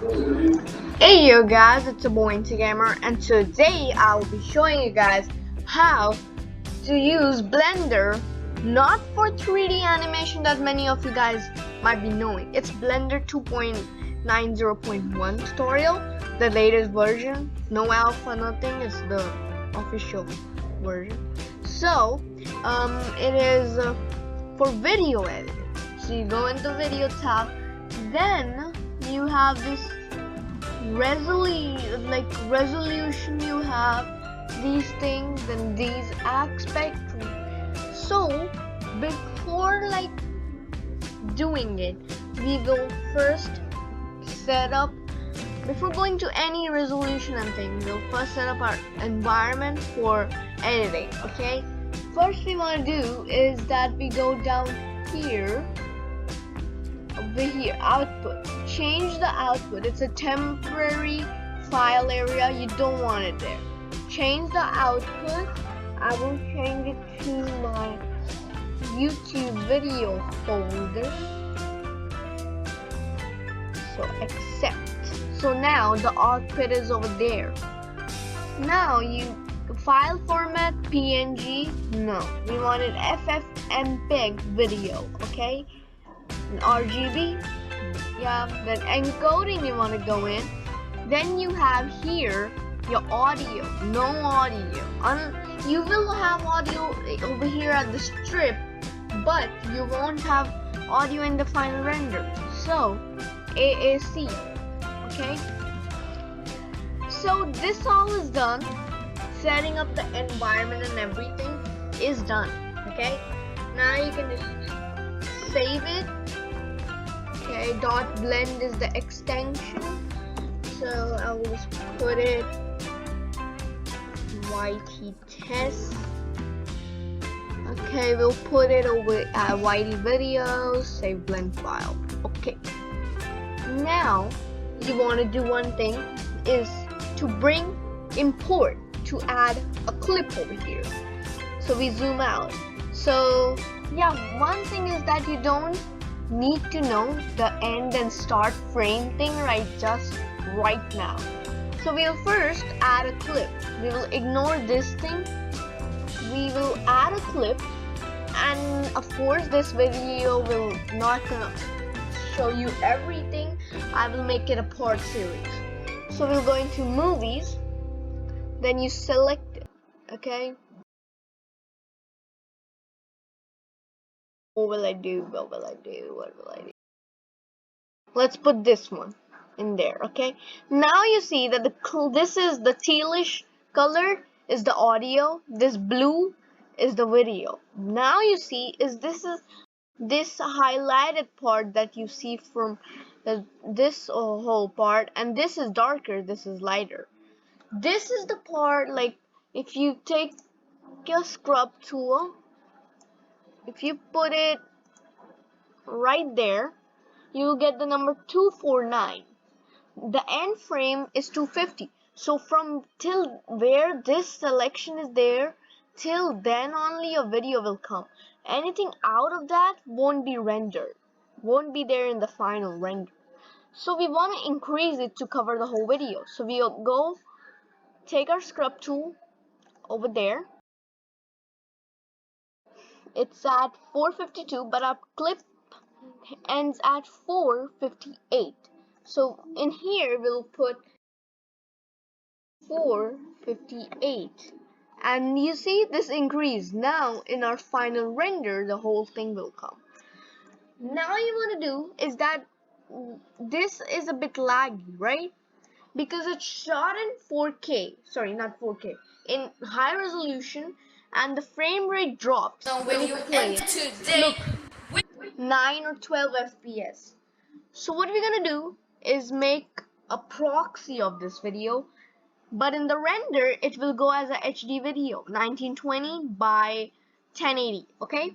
Hey you guys, it's a boy Gamer, and today I will be showing you guys how to use Blender, not for 3D animation that many of you guys might be knowing. It's Blender 2.90.1 tutorial, the latest version, no alpha, nothing. It's the official version. So it is for video editing. So you go into video tab, then you have this resolution, you have these things and these aspect. So before doing it, we will first set up, before going to any resolution and things, we'll first set up our environment for editing. Okay, first we want to do is that we go down here, over here, output, change the output. It's a temporary file area, you don't want it there. Change the output. I will change it to my YouTube video folder, so accept. So now the output is over there. Now you file format PNG, no, we wanted FFmpeg video. Okay, RGB, yeah. Then encoding, you want to go in. Then you have here your audio, no audio. You will have audio over here at the strip, but you won't have audio in the final render. So AAC, okay. So this all is done. Setting up the environment and everything is done. Okay, now you can just save it. Okay, .blend is the extension, so I will just put it YT test. Okay, we'll put it over at YT videos, save blend file. Okay, now you want to do one thing, is to import, to add a clip over here. So we zoom out. So yeah, one thing is that you don't need to know the end and start frame thing just right now. So we'll first add a clip. We will ignore this thing. We will add a clip, and of course this video will not gonna show you everything. I will make it a part series. So we'll go into movies, then you select it. Okay, what will I do? Let's put this one in there. Okay, now you see that this is the tealish color is the audio, this blue is the video. Now you see this highlighted part that you see from this whole part, and this is darker, this is lighter. This is the part, if you take a scrub tool, if you put it right there, you will get the number 249. The end frame is 250. So from till where this selection is there, till then only your video will come. Anything out of that won't be rendered, won't be there in the final render. So we want to increase it to cover the whole video. So we'll go take our scrub tool over there. It's at 452, but our clip ends at 458. So in here we'll put 458, and you see this increase. Now in our final render the whole thing will come. Now you want to do is that this is a bit laggy, right? Because it's shot in 4K, sorry, not 4K, in high resolution, and the frame rate drops when you play it. Look, 9 or 12 FPS. So what we're gonna do is make a proxy of this video, but in the render it will go as a HD video, 1920 by 1080. Okay,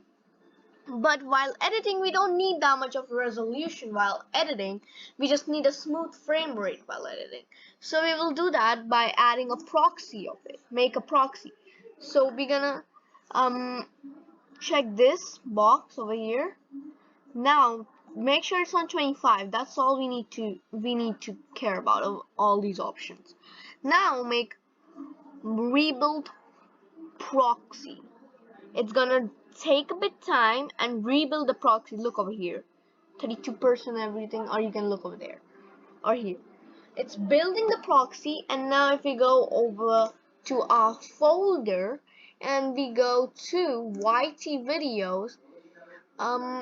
but while editing we don't need that much of resolution while editing, we just need a smooth frame rate while editing. So we will do that by adding a proxy of it, make a proxy. So we're gonna check this box over here. Now make sure it's on 25. That's all we need to care about of all these options. Now make rebuild proxy. It's gonna take a bit time and rebuild the proxy. Look over here, 32% everything, or you can look over there or here. It's building the proxy, and now if we go over to our folder and we go to YT videos,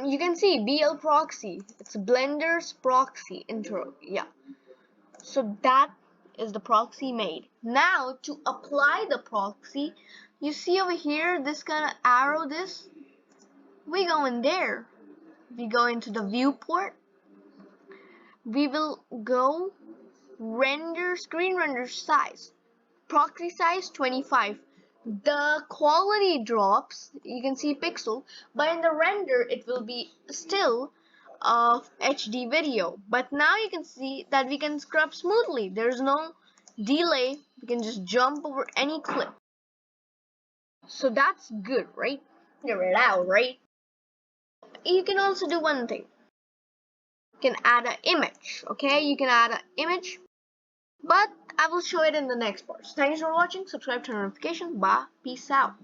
you can see BL proxy. It's Blender's proxy intro. Yeah. So that is the proxy made. Now to apply the proxy, you see over here this kind of arrow, this, we go in there. We go into the viewport. We will go render, screen render size. Proxy size 25. The quality drops, you can see pixel, but in the render it will be still of HD video. But now you can see that we can scrub smoothly. There's no delay. We can just jump over any clip. So that's good, right? Figure it out, right? You can also do one thing. You can add an image, okay? You can add an image, but I will show it in the next part. So thanks for watching. Subscribe, turn on notifications. Bye. Peace out.